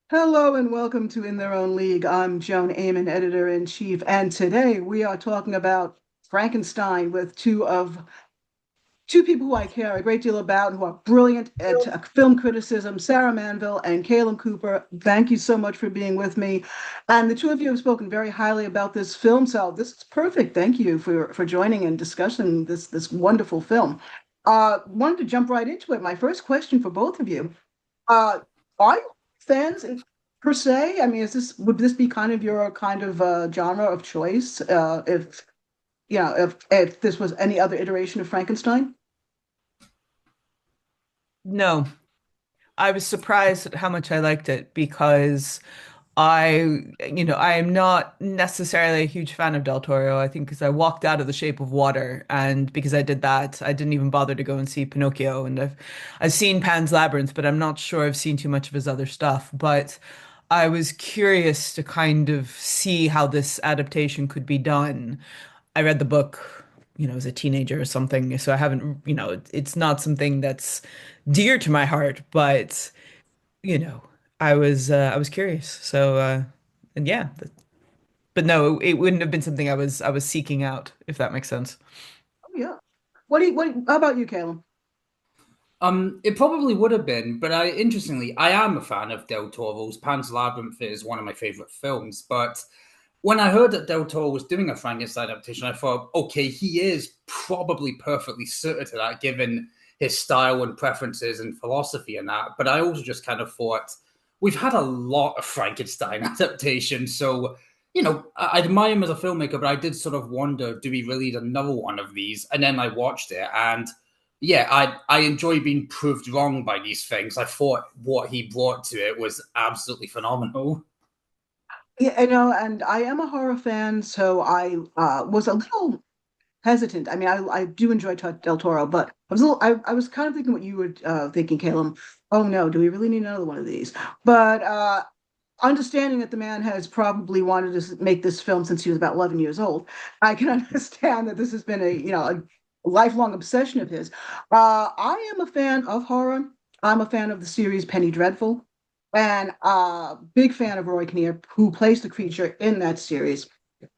Hello and welcome to In Their Own League. I'm Joan Amon, editor-in-chief, and today we are talking about Frankenstein with two people who I care a great deal about, who are brilliant at film criticism, Sarah Manville and Caleb Cooper. Thank you so much for being with me. And the two of you have spoken very highly about this film, so this is perfect. Thank you for joining and discussing this wonderful film. Wanted to jump right into it. My first question for both of you. Uh, are you fans per se? I mean, would this be kind of your kind of genre of choice if if this was any other iteration of Frankenstein? No, I was surprised at how much I liked it because I am not necessarily a huge fan of Del Toro. I think because I walked out of The Shape of Water, and because I did that, I didn't even bother to go and see Pinocchio. And I've seen Pan's Labyrinth, but I'm not sure I've seen too much of his other stuff. But I was curious to kind of see how this adaptation could be done. I read the book, as a teenager or something, so I haven't, it's not something that's dear to my heart, but you know, I was curious. So and yeah, but no, it wouldn't have been something I was seeking out, if that makes sense. Oh yeah. How about you, Caleb? It probably would have been, but interestingly, I am a fan of Del Toro's. Pan's Labyrinth is one of my favorite films. But when I heard that Del Toro was doing a Frankenstein adaptation, I thought, okay, he is probably perfectly suited to that, given his style and preferences and philosophy and that. But I also just kind of thought we've had a lot of Frankenstein adaptations, so I admire him as a filmmaker, but I did sort of wonder, do we really need another one of these? And then I watched it, and yeah, I enjoy being proved wrong by these things. I thought what he brought to it was absolutely phenomenal. Yeah, and I am a horror fan, so I was a little hesitant. I mean, I do enjoy Del Toro, but I was kind of thinking what you were thinking, Caleb. Oh no, do we really need another one of these? But understanding that the man has probably wanted to make this film since he was about 11 years old, I can understand that this has been a lifelong obsession of his. I am a fan of horror. I'm a fan of the series Penny Dreadful, and big fan of Roy Kinnear, who plays the creature in that series.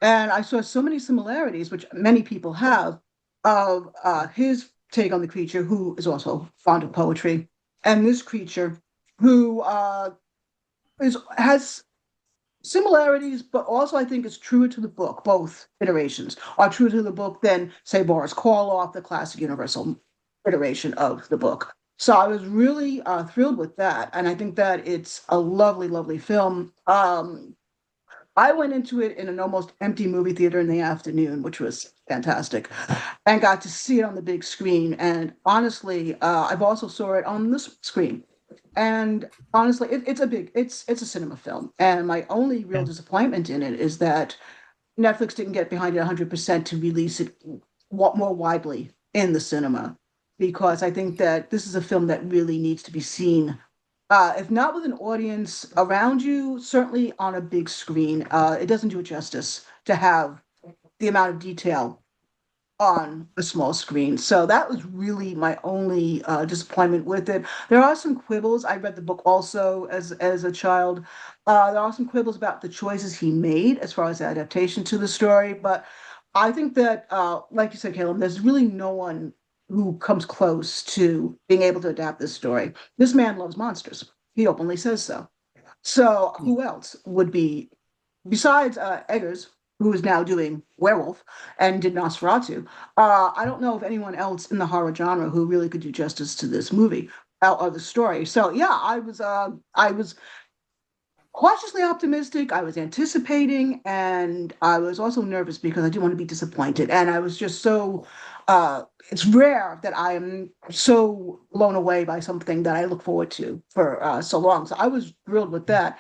And I saw so many similarities, which many people have, of his take on the creature, who is also fond of poetry, and this creature, who has similarities, but also I think is truer to the book. Both iterations are truer to the book than, say, Boris Karloff, the classic Universal iteration of the book. So I was really thrilled with that, and I think that it's a lovely, lovely film. I went into it in an almost empty movie theater in the afternoon, which was fantastic, and got to see it on the big screen. And honestly, I've also saw it on this screen. And honestly, it's a cinema film. And my only real Yeah. disappointment in it is that Netflix didn't get behind it 100% to release it more widely in the cinema, because I think that this is a film that really needs to be seen, if not with an audience around you, certainly on a big screen. It doesn't do it justice to have the amount of detail on a small screen. So that was really my only disappointment with it. There are some quibbles. I read the book also as a child. There are some quibbles about the choices he made as far as adaptation to the story. But I think that, like you said, Caleb, there's really no one who comes close to being able to adapt this story. This man loves monsters. He openly says so. So who else would be besides Eggers, who is now doing Werewolf and did Nosferatu? I don't know of anyone else in the horror genre who really could do justice to this movie or the story. So yeah, I was cautiously optimistic. I was anticipating, and I was also nervous because I didn't want to be disappointed. And I was just so. It's rare that I am so blown away by something that I look forward to for so long. So I was thrilled with that.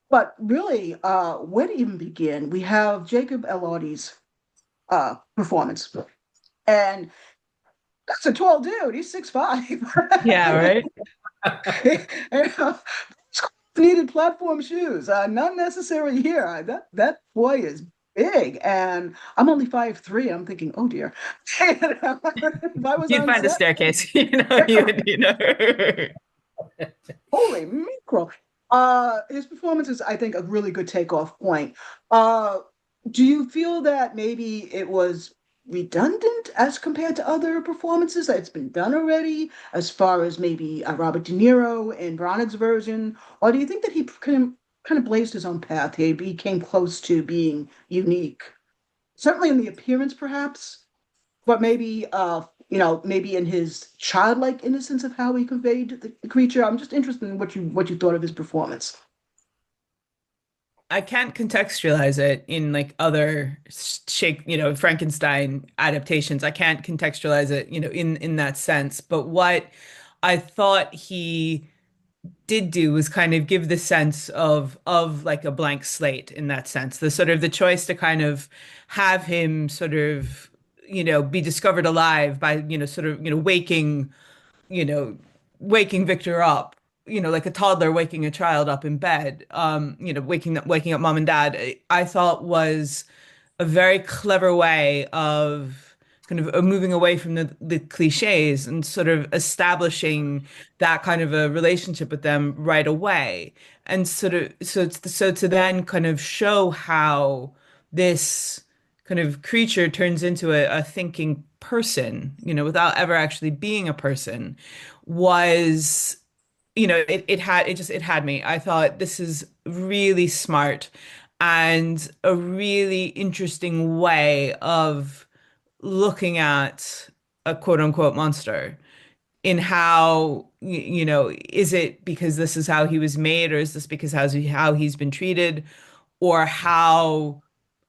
But really, where to even begin? We have Jacob Elordi's performance, and that's a tall dude. He's 6'5". Yeah, right. And, needed platform shoes. Not necessary here. That boy is big, and I'm only 5'3". I'm thinking, oh dear, if I was You'd on find a set, staircase, you know, you would. holy mackerel. His performance is, I think, a really good takeoff point. Uh, do you feel that maybe it was redundant as compared to other performances that's been done already, as far as maybe Robert De Niro in Branagh's version? Or do you think that he kind of blazed his own path here? He came close to being unique, certainly in the appearance, perhaps, but maybe maybe in his childlike innocence of how he conveyed the creature. I'm just interested in what you thought of his performance. I can't contextualize it in like other Frankenstein adaptations. I can't contextualize it, in that sense. But what I thought he did do was kind of give the sense of like a blank slate in that sense. The sort of the choice to kind of have him sort of, be discovered alive by, sort of, you know, waking Victor up, like a toddler waking a child up in bed, waking up mom and dad, I thought was a very clever way of kind of moving away from the cliches and sort of establishing that kind of a relationship with them right away. And sort of so to then kind of show how this kind of creature turns into a thinking person, without ever actually being a person, was, it had me. I thought this is really smart and a really interesting way of looking at a quote unquote monster, in how, is it because this is how he was made, or is this because how he's been treated, or how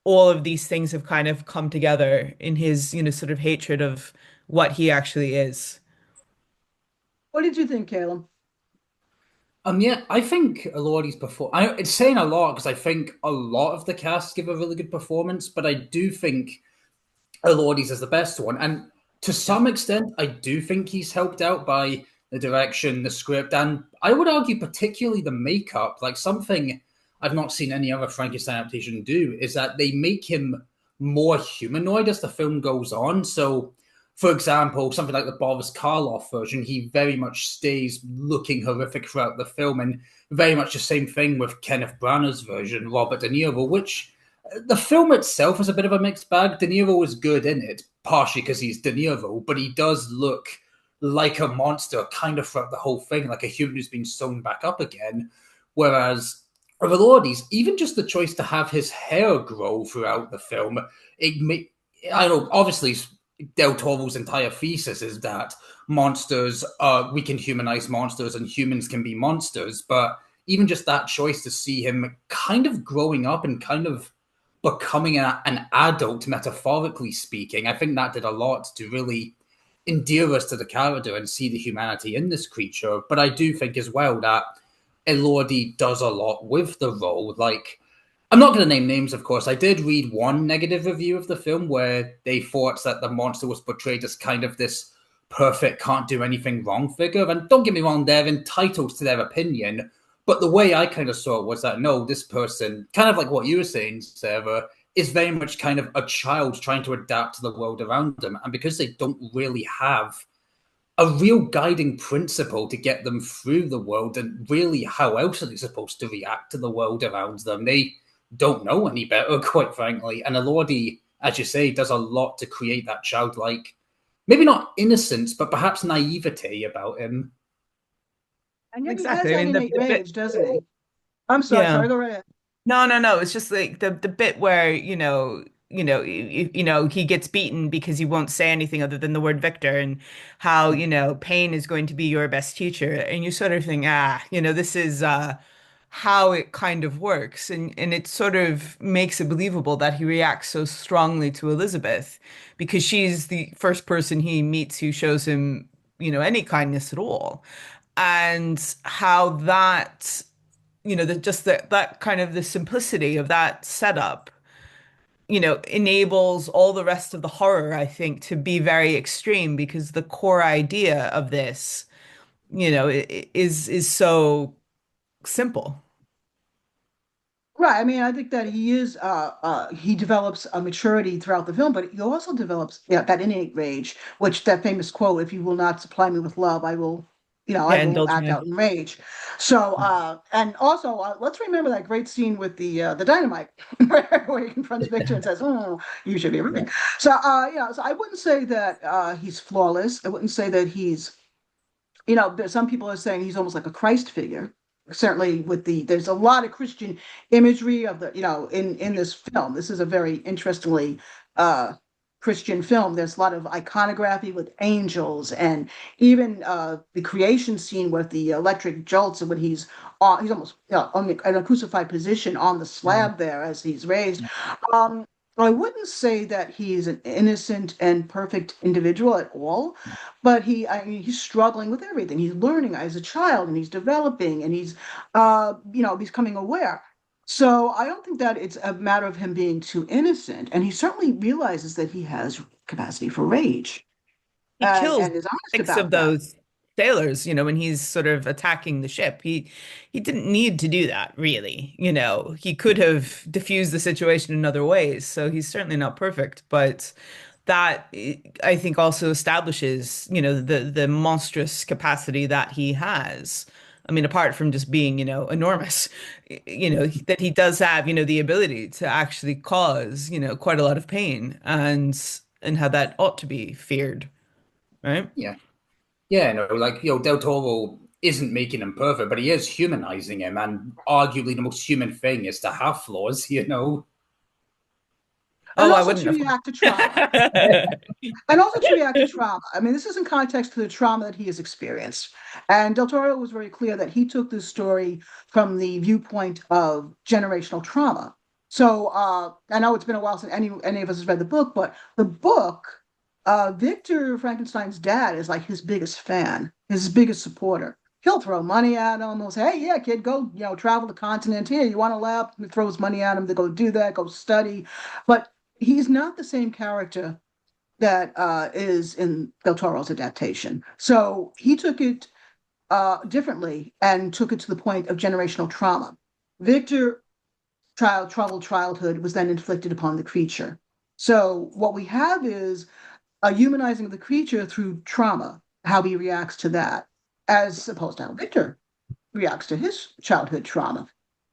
all of these things have kind of come together in his, sort of hatred of what he actually is. What did you think, Caleb? Yeah, I think Elordi's perform. It's saying a lot because I think a lot of the cast give a really good performance, but I do think Elordi's is the best one, and to Yeah. some extent, I do think he's helped out by the direction, the script, and I would argue particularly the makeup. Like something I've not seen any other Frankenstein adaptation do is that they make him more humanoid as the film goes on. So, for example, something like the Boris Karloff version, he very much stays looking horrific throughout the film, and very much the same thing with Kenneth Branagh's version, Robert De Niro, which the film itself is a bit of a mixed bag. De Niro is good in it, partially because he's De Niro, but he does look like a monster kind of throughout the whole thing, like a human who's been sewn back up again. Whereas Avalordes, even just the choice to have his hair grow throughout the film, it may, I don't know, obviously Del Toro's entire thesis is that monsters we can humanize monsters and humans can be monsters, but even just that choice to see him kind of growing up and kind of becoming an adult, metaphorically speaking, I think that did a lot to really endear us to the character and see the humanity in this creature. But I do think as well that Elordi does a lot with the role. Like, I'm not going to name names, of course. I did read one negative review of the film where they thought that the monster was portrayed as kind of this perfect, can't do anything wrong figure. And don't get me wrong, they're entitled to their opinion. But the way I kind of saw it was that no, this person, kind of like what you were saying, Sarah, is very much kind of a child trying to adapt to the world around them. And because they don't really have a real guiding principle to get them through the world, and really how else are they supposed to react to the world around them? They don't know any better, quite frankly. And Elordi, as you say, does a lot to create that childlike, maybe not innocence, but perhaps naivety about him. And yet he has Exactly. I that mean, innate the bit, rage, doesn't he? I'm sorry, yeah. sorry, go right ahead. No, no, no. It's just like the bit where, he gets beaten because he won't say anything other than the word Victor, and how, pain is going to be your best teacher. And you sort of think, this is how it kind of works. And it sort of makes it believable that he reacts so strongly to Elizabeth, because she's the first person he meets who shows him, any kindness at all. And how that, just that kind of the simplicity of that setup, enables all the rest of the horror, I think, to be very extreme, because the core idea of this, is so simple. Right. I mean, I think that he develops a maturity throughout the film, but he also develops, yeah, that innate rage, which that famous quote, "If you will not supply me with love, I will." I Yeah, will indulge act me. out in rage. So, and also, let's remember that great scene with the dynamite, where he confronts Victor and says, "Oh, you should be running." So, so I wouldn't say that he's flawless. I wouldn't say that he's, some people are saying he's almost like a Christ figure. Certainly, there's a lot of Christian imagery of in this film. This is a very interestingly uh, Christian film. There's a lot of iconography with angels, and even the creation scene with the electric jolts, and when he's almost in a crucified position on the slab there as he's raised. Um, I wouldn't say that he's an innocent and perfect individual at all, but I mean, he's struggling with everything. He's learning as a child, and he's developing, and he's, becoming aware. So I don't think that it's a matter of him being too innocent, and he certainly realizes that he has capacity for rage, He kills and is honest six of about that. those sailors, when he's sort of attacking the ship. He didn't need to do that, really. He could have diffused the situation in other ways. So he's certainly not perfect, but that I think also establishes, the monstrous capacity that he has. I mean, apart from just being, enormous, that he does have, the ability to actually cause, quite a lot of pain and how that ought to be feared, right? Yeah. Yeah, no, like, Del Toro isn't making him perfect, but he is humanizing him. And arguably the most human thing is to have flaws. And Oh, I also wouldn't to have. react to trauma. And also to react to trauma. I mean, this is in context to the trauma that he has experienced. And Del Toro was very clear that he took this story from the viewpoint of generational trauma. So I know it's been a while since any of us has read the book, but the book, Victor Frankenstein's dad is like his biggest fan, his biggest supporter. He'll throw money at him. He'll say, "Hey, yeah, kid, go, travel the continent. Here, you want a lab?" He throws money at him to go do that, go study. But he's not the same character that is in Del Toro's adaptation. So he took it differently and took it to the point of generational trauma. Victor troubled childhood was then inflicted upon the creature. So what we have is a humanizing of the creature through trauma, how he reacts to that, as opposed to how Victor reacts to his childhood trauma.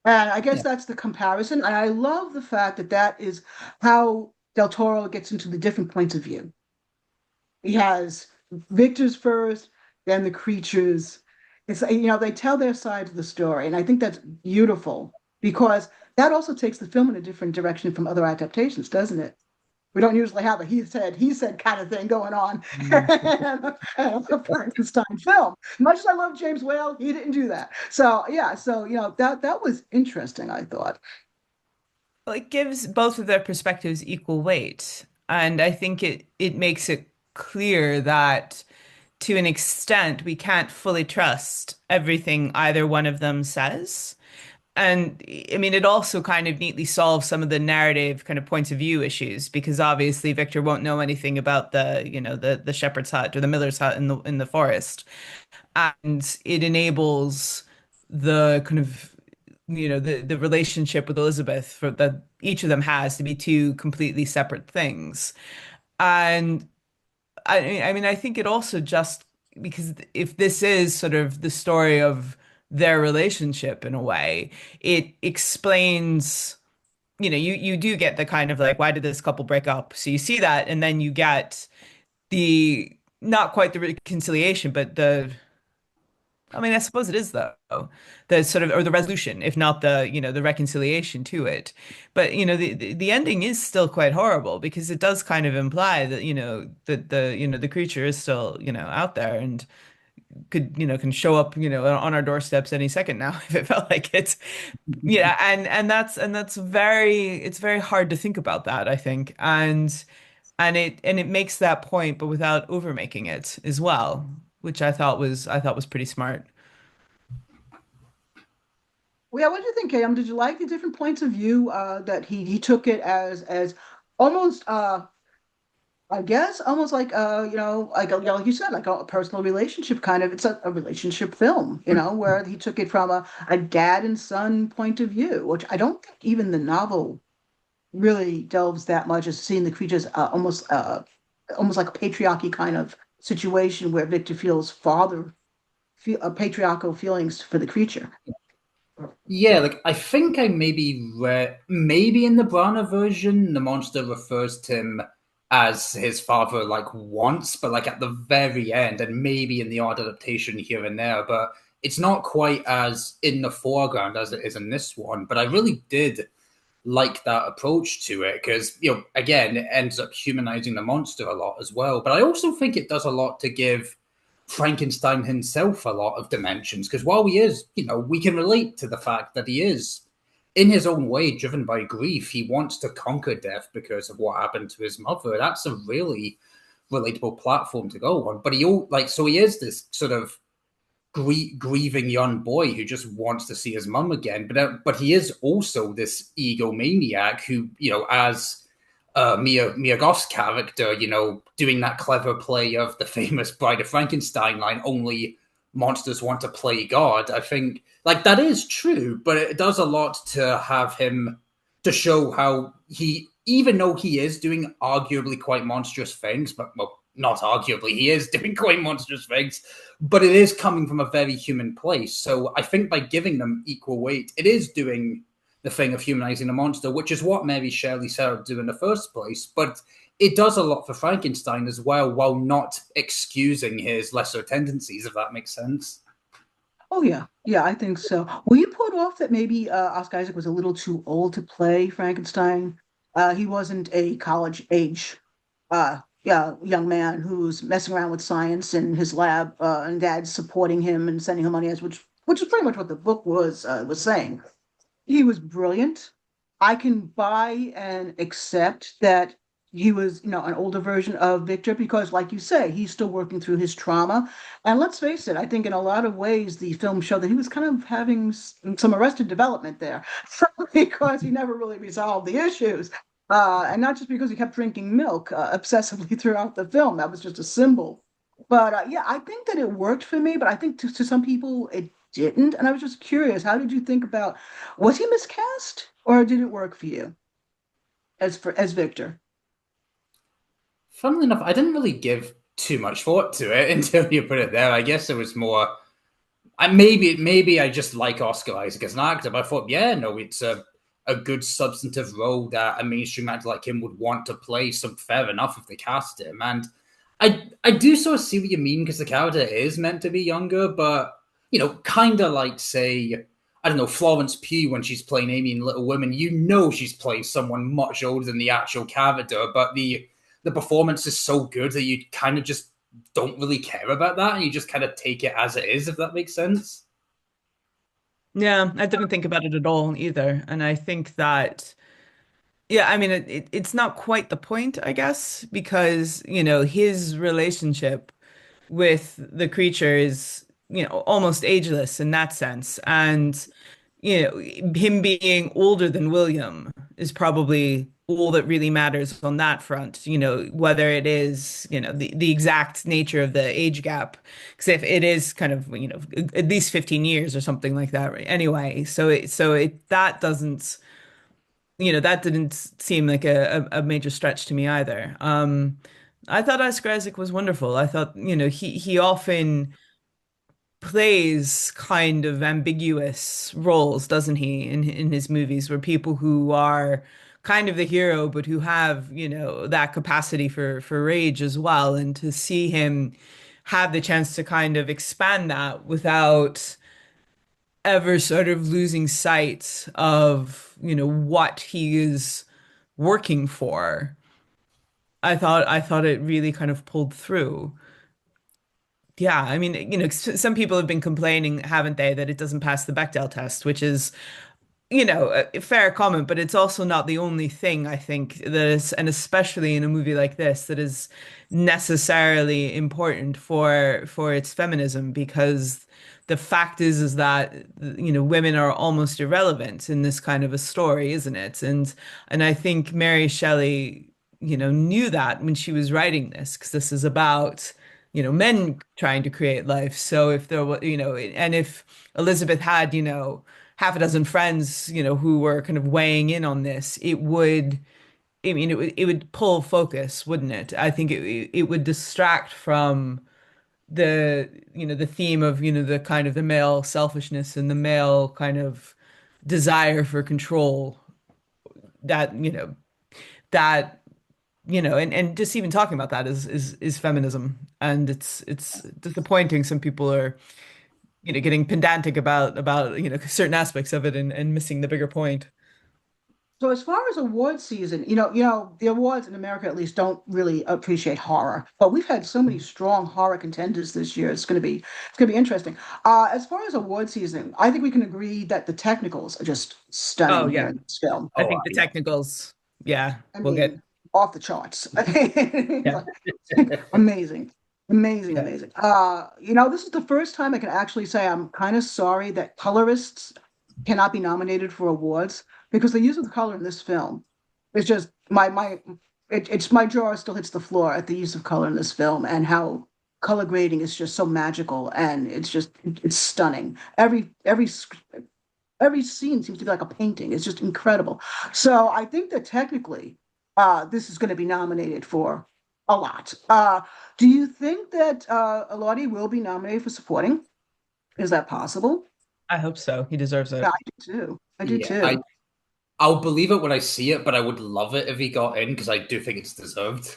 And I guess Yeah. that's the comparison. And I love the fact that that is how Del Toro gets into the different points of view. He has Victor's first, then the creatures. It's they tell their side of the story, and I think that's beautiful because that also takes the film in a different direction from other adaptations, doesn't it? We don't usually have a he said kind of thing going on in a Frankenstein film. Much as I love James Whale, he didn't do that. So yeah, so that was interesting, I thought. Well, it gives both of their perspectives equal weight. And I think it makes it clear that to an extent we can't fully trust everything either one of them says. And I mean, it also kind of neatly solves some of the narrative kind of points of view issues because obviously Victor won't know anything about the shepherd's hut or the miller's hut in the forest. And it enables the kind of the relationship with Elizabeth that each of them has to be two completely separate things. And I mean, I think it also just because if this is sort of the story of their relationship in a way, it explains, you do get the kind of like, why did this couple break up? So you see that, and then you get the not quite the reconciliation, but I mean, I suppose it is though, the sort of or the resolution, if not the reconciliation to it. But the ending is still quite horrible because it does kind of imply that that the creature is still out there and could can show up on our doorsteps any second now if it felt like it. Yeah, and that's it's very hard to think about that, I think. And it makes that point, but without overmaking it as well, which I thought was pretty smart. Well, yeah, what did you think, Am? Did you like the different points of view that he took it as almost I guess almost like like you said, like a personal relationship kind of. It's a relationship film, where he took it from a dad and son point of view, which I don't think even the novel really delves that much as seeing the creatures almost like a patriarchy kind of situation where Victor feels father patriarchal feelings for the creature. Yeah, like I think I maybe read maybe in the Brana version, the monster refers to him as his father like once, but like at the very end, and maybe in the odd adaptation here and there, but it's not quite as in the foreground as it is in this one. But I really did like that approach to it because again it ends up humanizing the monster a lot as well, but I also think it does a lot to give Frankenstein himself a lot of dimensions because while he is we can relate to the fact that he is in his own way driven by grief. He wants to conquer death because of what happened to his mother. That's a really relatable platform to go on, but he is this sort of grieving young boy who just wants to see his mum again. But he is also this egomaniac who, as Mia Goth's character, doing that clever play of the famous Bride of Frankenstein line, only monsters want to play God. I think like that is true, but it does a lot to have him to show how he, even though he is doing arguably quite monstrous things, but well, not arguably, he is doing quite monstrous things, but it is coming from a very human place. So I think by giving them equal weight, it is doing the thing of humanizing the monster, which is what Mary Shelley set out to do in the first place. But it does a lot for Frankenstein as well, while not excusing his lesser tendencies, if that makes sense. Oh yeah, yeah, I think so. Were you put off that maybe Oscar Isaac was a little too old to play Frankenstein? He wasn't a college age yeah, young man who's messing around with science in his lab, and dad's supporting him and sending him money, as which is pretty much what the book was saying. He was brilliant. I can buy and accept that he was, an older version of Victor because, like you say, he's still working through his trauma. And let's face it, I think in a lot of ways the film showed that he was kind of having some arrested development there because he never really resolved the issues. And not just because he kept drinking milk obsessively throughout the film. That was just a symbol. But yeah, I think that it worked for me, but I think to some people it didn't. And I was just curious, how did you think about, was he miscast or did it work for you as Victor? Funnily enough, I didn't really give too much thought to it until you put it there. I guess it was more. Maybe I just like Oscar Isaac as an actor, but I thought, yeah, no, it's a good substantive role that a mainstream actor like him would want to play. So fair enough if they cast him, and I do sort of see what you mean because the character is meant to be younger, but kind of like say. I don't know, Florence Pugh when she's playing Amy in Little Women, she's playing someone much older than the actual character, but the performance is so good that you kind of just don't really care about that and you just kind of take it as it is, if that makes sense. Yeah, I didn't think about it at all either. And I think that, yeah, I mean, it's not quite the point, I guess, because, his relationship with the creature is, almost ageless in that sense. And, him being older than William is probably all that really matters on that front, whether it is, the exact nature of the age gap. Because if it is kind of, at least 15 years or something like that, right? Anyway, that doesn't, that didn't seem like a major stretch to me either. I thought Oscar Isaac was wonderful. I thought, he often plays kind of ambiguous roles, doesn't he, in his movies, where people who are kind of the hero, but who have, that capacity for rage as well. And to see him have the chance to kind of expand that without ever sort of losing sight of, what he is working for. I thought it really kind of pulled through. Yeah, I mean, some people have been complaining, haven't they, that it doesn't pass the Bechdel test, which is, a fair comment, but it's also not the only thing I think that is, and especially in a movie like this, that is necessarily important for its feminism, because the fact is that, women are almost irrelevant in this kind of a story, isn't it? And I think Mary Shelley, knew that when she was writing this, because this is about men trying to create life. So if there were, and if Elizabeth had, half a dozen friends, who were kind of weighing in on this, it would pull focus, wouldn't it? I think it would distract from the theme of the kind of the male selfishness and the male kind of desire for control that that and just even talking about that is feminism, and it's disappointing some people are getting pedantic about certain aspects of it and missing the bigger point. So as far as award season, the awards in America at least don't really appreciate horror, but we've had so many strong horror contenders this year. It's gonna be interesting. As far as award season, I think we can agree that the technicals are just Oh stunning here yeah, in this film. I Oh, think the yeah. technicals, yeah, I we'll get. mean, off the charts. It's Yeah. like, amazing, amazing, Yeah. amazing. This is the first time I can actually say I'm kind of sorry that colorists cannot be nominated for awards because the use of the color in this film is just it's my jaw still hits the floor at the use of color in this film and how color grading is just so magical and it's stunning. Every scene seems to be like a painting. It's just incredible. So I think that technically, this is going to be nominated for a lot. Do you think that Elodie will be nominated for supporting? Is that possible? I hope so. He deserves Yeah, it. I do too. I do Yeah, too. I'll believe it when I see it, but I would love it if he got in because I do think it's deserved.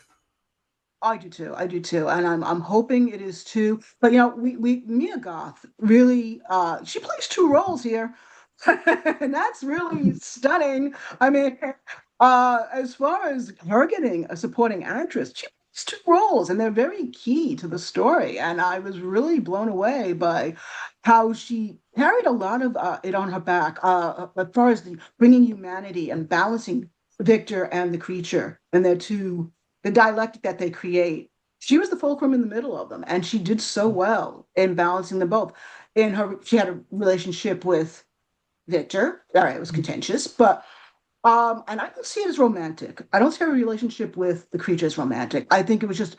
I do too. I do too. And I'm hoping it is too. But we Mia Goth really she plays two roles here. And that's really stunning. I mean, as far as her getting a supporting actress, she plays two roles and they're very key to the story. And I was really blown away by how she carried a lot of it on her back, as far as the bringing humanity and balancing Victor and the creature and the dialectic that they create. She was the fulcrum in the middle of them, and she did so well in balancing them both. She had a relationship with Victor. All right, it was contentious, but and I don't see it as romantic. I don't see her relationship with the creature as romantic. I think it was just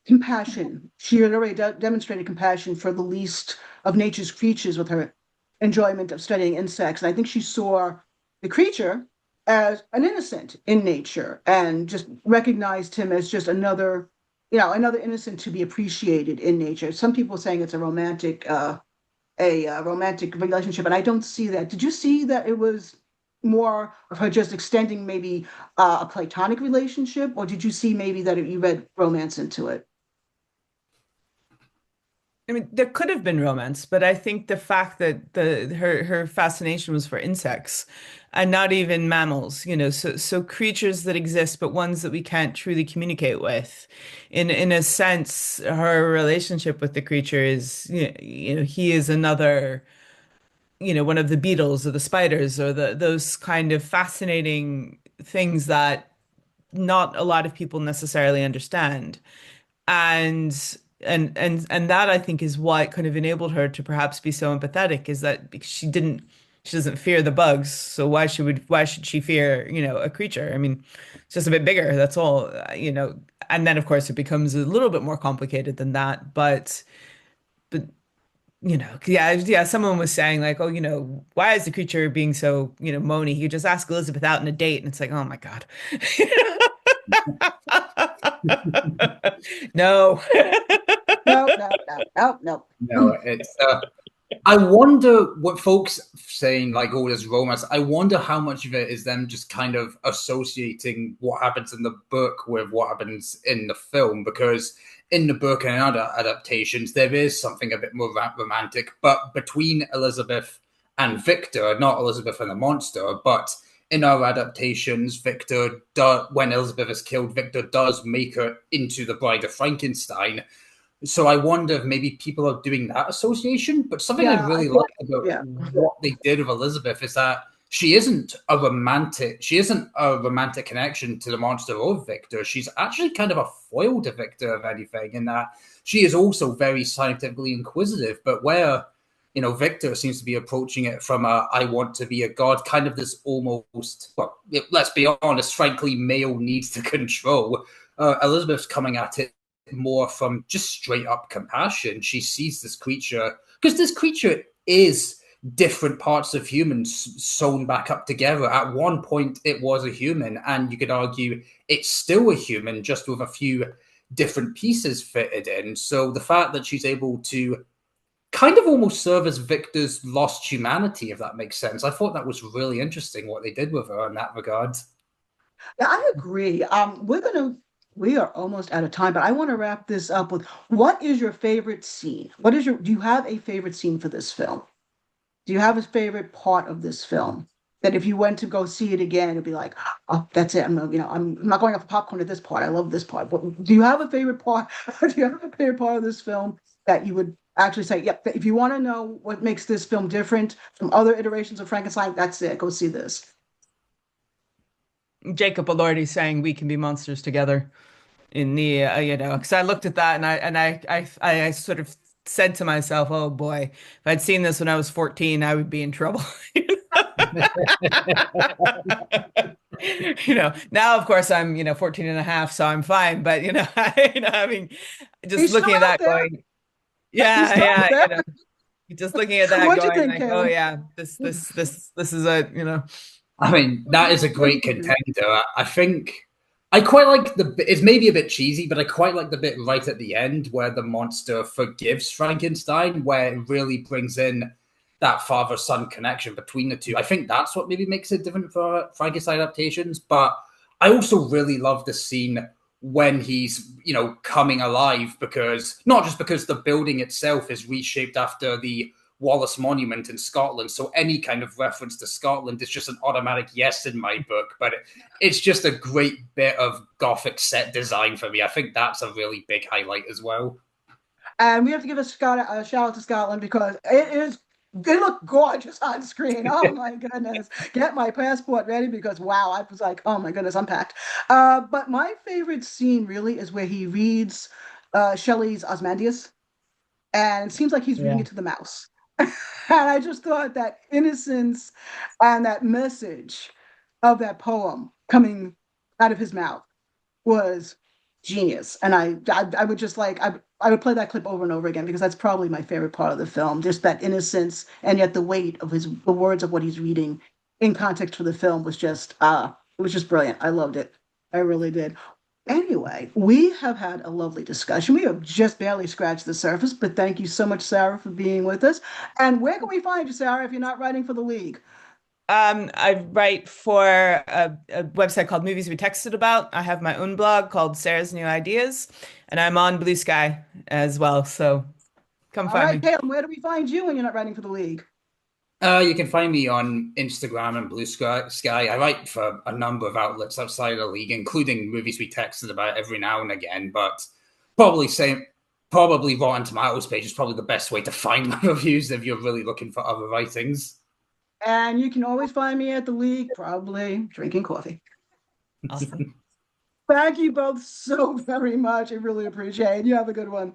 compassion. She had already demonstrated compassion for the least of nature's creatures with her enjoyment of studying insects. And I think she saw the creature as an innocent in nature and just recognized him as just another innocent to be appreciated in nature. Some people saying it's a romantic relationship, and I don't see that. Did you see that it was more of her just extending maybe a platonic relationship, or did you see maybe that you read romance into it? I mean, there could have been romance, but I think the fact that her fascination was for insects and not even mammals, so creatures that exist, but ones that we can't truly communicate with. In a sense, her relationship with the creature is, he is another, one of the beetles or the spiders or those kind of fascinating things that not a lot of people necessarily understand. And that I think is what kind of enabled her to perhaps be so empathetic, is that because she doesn't fear the bugs, so why should she fear, a creature? I mean, it's just a bit bigger, that's all, and then of course it becomes a little bit more complicated than that, but yeah, yeah, someone was saying like, oh, why is the creature being so, moany? You just ask Elizabeth out on a date, and it's like, oh my God. No. No, no, no, no, no. No, it's. I wonder what folks saying like, "Oh, there's romance." I wonder how much of it is them just kind of associating what happens in the book with what happens in the film, because in the book and in other adaptations, there is something a bit more romantic. But between Elizabeth and Victor, not Elizabeth and the monster, but in our adaptations, when Elizabeth is killed, Victor does make her into the Bride of Frankenstein. So I wonder if maybe people are doing that association. But something I Yeah, I really think, like about yeah. what they did with Elizabeth is that she isn't a romantic connection to the monster or Victor. She's actually kind of a foil to Victor, if anything, in that she is also very scientifically inquisitive. But where Victor seems to be approaching it from a "I want to be a god," kind of this almost, well, let's be honest, frankly, male needs to control. Elizabeth's coming at it more from just straight up compassion. She sees this creature because this creature is different parts of humans sewn back up together. At one point, it was a human, and you could argue it's still a human, just with a few different pieces fitted in. So the fact that she's able to kind of almost serve as Victor's lost humanity, if that makes sense. I thought that was really interesting what they did with her in that regard. Yeah, I agree. We are almost out of time, but I want to wrap this up with what is your favorite scene? Do you have a favorite scene for this film? Do you have a favorite part of this film that if you went to go see it again, it'd be like, oh, that's it. I'm not going off the popcorn at this part. I love this part. Do you have a favorite part? Do you have a favorite part of this film that you would actually say, yep, if you want to know what makes this film different from other iterations of Frankenstein, that's it. Go see this. Jacob Elordi saying we can be monsters together in the because I looked at that and I sort of said to myself, oh boy, if I'd seen this when I was 14, I would be in trouble. Now of course I'm 14 and a half, so I'm fine, but I mean, just He's still looking at out that there. going, He's yeah, still out yeah, there. just looking at that What'd you going think, like, oh Caleb? yeah, this is a. I mean, that is a What'd great you think? contender. I think I quite like it's maybe a bit cheesy, but I quite like the bit right at the end where the monster forgives Frankenstein, where it really brings in that father-son connection between the two. I think that's what maybe makes it different for Frankenstein adaptations. But I also really love the scene when he's, coming alive, because not just because the building itself is reshaped after the Wallace Monument in Scotland. So any kind of reference to Scotland is just an automatic yes in my book. But it's just a great bit of Gothic set design for me. I think that's a really big highlight as well. And we have to give a shout out to Scotland because they look gorgeous on screen. Oh my goodness. Get my passport ready because wow, I was like, oh my goodness, I'm packed. But my favorite scene really is where he reads Shelley's Osmandius, and it seems like he's reading Yeah. it to the mouse. And I just thought that innocence and that message of that poem coming out of his mouth was genius. And I would just I would play that clip over and over again because that's probably my favorite part of the film. Just that innocence and yet the weight of the words of what he's reading in context for the film was just it was just brilliant. I loved it. I really did. Anyway, we have had a lovely discussion. We have just barely scratched the surface, but thank you so much, Sarah, for being with us. And where can we find you, Sarah, if you're not writing for the League? I write for a website called Movies We Texted About. I have my own blog called Sarah's New Ideas, and I'm on Blue Sky as well. So come All find right, me. Caleb, where do we find you when you're not writing for the League? You can find me on Instagram and Blue Sky. I write for a number of outlets outside of the league, including Movies We Texted About every now and again. But probably say probably Rotten Tomatoes page is probably the best way to find my reviews if you're really looking for other writings. And you can always find me at the League, probably drinking coffee. Awesome. Thank you both so very much. I really appreciate it. You have a good one.